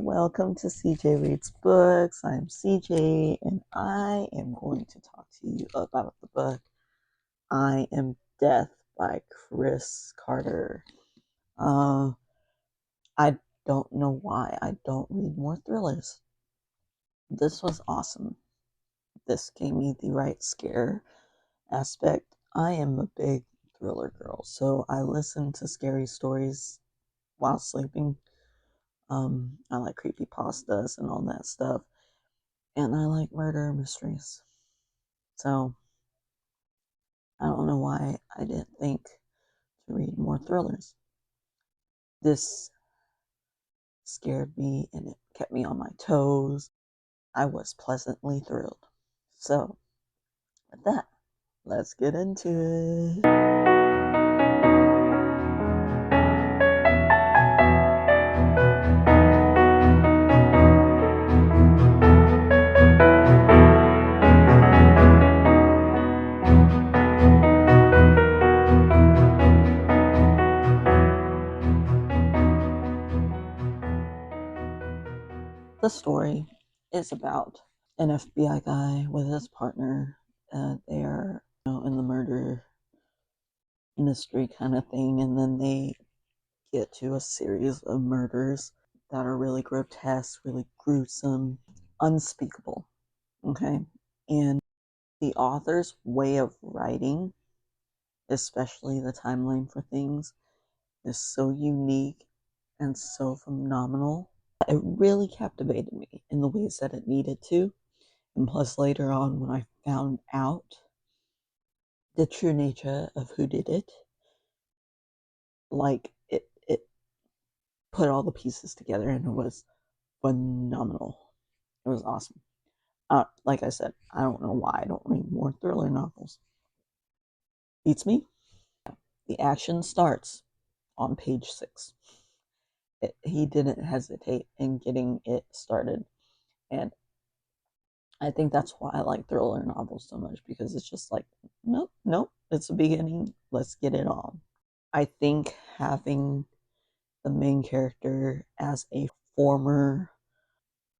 Welcome to CJ Reads Books. I'm CJ, and I am going to talk to you about the book I Am Death by Chris Carter. I don't know why I don't read more thrillers. This was awesome. This gave me the right scare aspect. I am a big thriller girl, so I listen to scary stories while sleeping. I like creepypastas and all that stuff. And I like murder mysteries. So I don't know why I didn't think to read more thrillers. This scared me and it kept me on my toes. I was pleasantly thrilled. So, with that, let's get into it. The story is about an FBI guy with his partner. They are, in the murder mystery kind of thing, and then they get to a series of murders that are really grotesque, really gruesome, unspeakable. Okay. And the author's way of writing, especially the timeline for things, is so unique and so phenomenal. It really captivated me in the ways that it needed to. And plus, later on, when I found out the true nature of who did it, it put all the pieces together and it was phenomenal. It was awesome. Like I said, I don't know why I don't read more thriller novels. Beats me. The action starts on page 6. He didn't hesitate in getting it started. And I think that's why I like thriller novels so much, because it's just like, nope, it's the beginning. Let's get it on. I think having the main character as a former,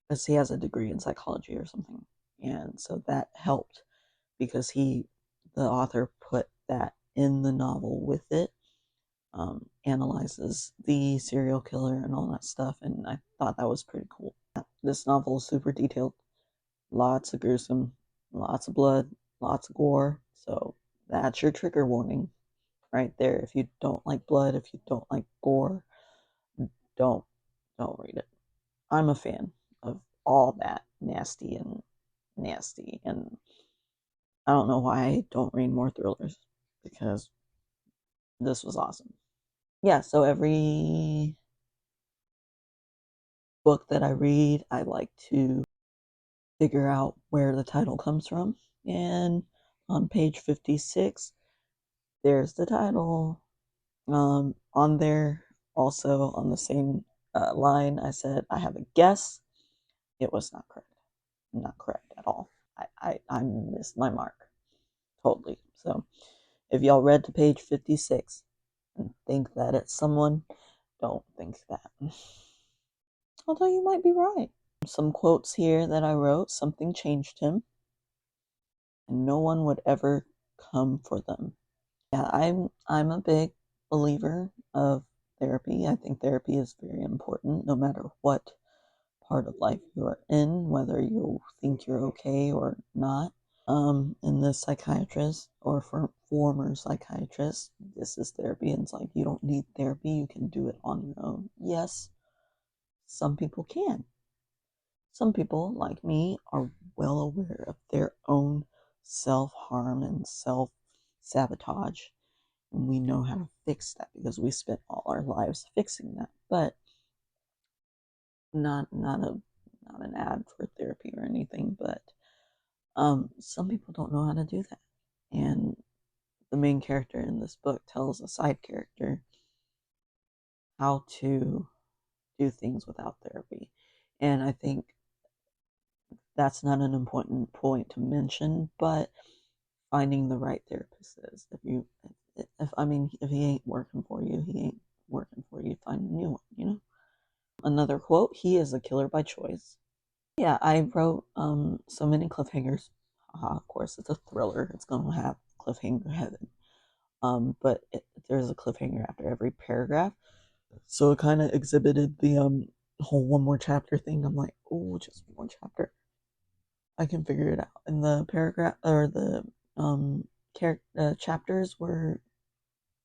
as he has a degree in psychology or something. And so that helped because the author put that in the novel with it, analyzes the serial killer and all that stuff, and I thought that was pretty cool. This novel is super detailed, lots of gruesome, lots of blood, lots of gore, so that's your trigger warning right there. If you don't like blood, if you don't like gore, don't don't read it. I'm a fan of all that nasty, and I don't know why I don't read more thrillers, because this was awesome. Yeah, so every book that I read, I like to figure out where the title comes from. And on page 56, there's the title. On there, also on the same line, I said, I have a guess. It was not correct. Not correct at all. I missed my mark totally. So if y'all read to page 56 and think that it's someone, don't think that. Although you might be right. Some quotes here that I wrote: something changed him, and no one would ever come for them. Yeah, I'm a big believer of therapy. I think therapy is very important no matter what part of life you're in, whether you think you're okay or not. And this psychiatrist, or for former psychiatrist, this is therapy, and it's like, you don't need therapy, you can do it on your own. Yes, some people can. Some people, like me, are well aware of their own self-harm and self-sabotage, and we know how to fix that because we spent all our lives fixing that. But not an ad for therapy or anything, but some people don't know how to do that. And the main character in this book tells a side character how to do things without therapy. And I think that's not an important point to mention, but finding the right therapist is. If he ain't working for you, he ain't working for you. Find a new one, Another quote, he is a killer by choice. Yeah, I wrote so many cliffhangers. Of course, it's a thriller. It's going to have cliffhanger heaven. But there's a cliffhanger after every paragraph. So it kind of exhibited the whole one more chapter thing. I'm like, oh, just one more chapter. I can figure it out. And the paragraph or the chapters were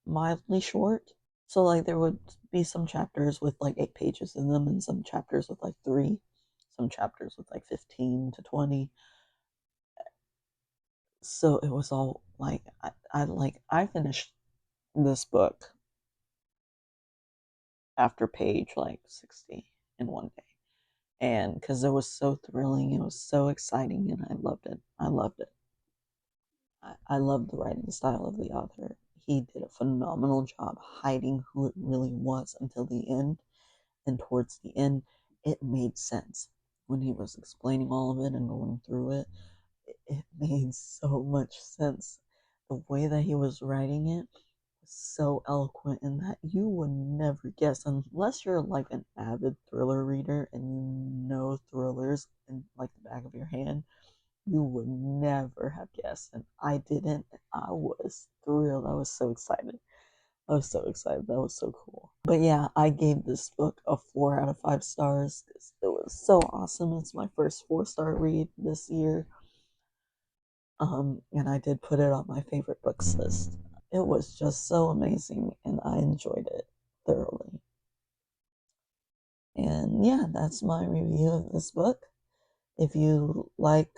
mildly short. So like there would be some chapters with like 8 pages in them, and some chapters with like three, some chapters with like 15 to 20. So it was all like I finished this book after page like 60 in one day. And because it was so thrilling, it was so exciting, and I loved it. I loved it. I loved the writing style of the author. He did a phenomenal job hiding who it really was until the end. And towards the end, it made sense. When he was explaining all of it and going through it, it made so much sense. The way that he was writing it was so eloquent in that you would never guess, unless you're like an avid thriller reader and you know thrillers in like the back of your hand, you would never have guessed. And I didn't. I was thrilled. I was so excited. I was so excited. That was so cool. But yeah, I gave this book a 4 out of 5 stars. It was so awesome. It's my first 4-star read this year. And I did put it on my favorite books list. It was just so amazing, and I enjoyed it thoroughly. And yeah, that's my review of this book. If you like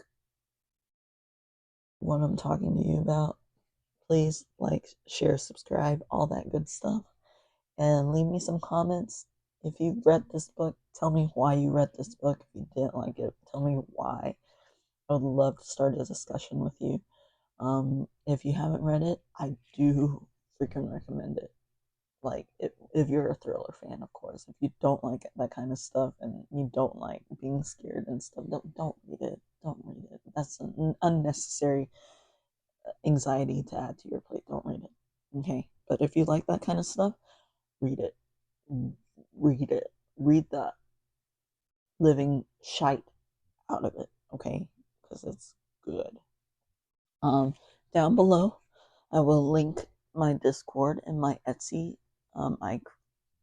what I'm talking to you about, please like, share, subscribe, all that good stuff. And leave me some comments. If you've read this book, tell me why you read this book. If you didn't like it, tell me why. I would love to start a discussion with you. If you haven't read it, I do freaking recommend it. Like, if you're a thriller fan, of course. If you don't like that kind of stuff and you don't like being scared and stuff, don't read it. Don't read it. That's an unnecessary anxiety to add to your plate. Don't read it. Okay? But if you like that kind of stuff, read it. Read it. Read the living shite out of it, okay? Because it's good. Down below, I will link my Discord and my Etsy. I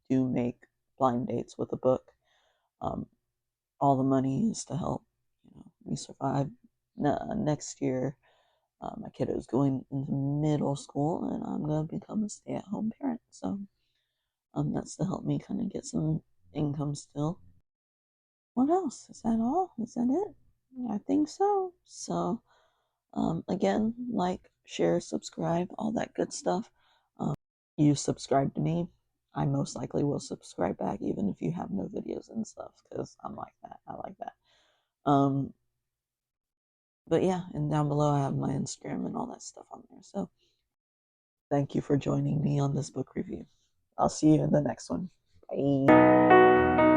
do make blind dates with a book. Um, all the money is to help, me survive. Next year, my kiddo is going into middle school, and I'm gonna become a stay-at-home parent. So, that's to help me kind of get some income still. What else? Is that all? Is that it? I think so. So, again, like, share, subscribe, all that good stuff. You subscribe to me, I most likely will subscribe back, even if you have no videos and stuff, because I'm like that. I like that. Um, but yeah, and down below I have my Instagram and all that stuff on there. So, thank you for joining me on this book review. I'll see you in the next one. Bye.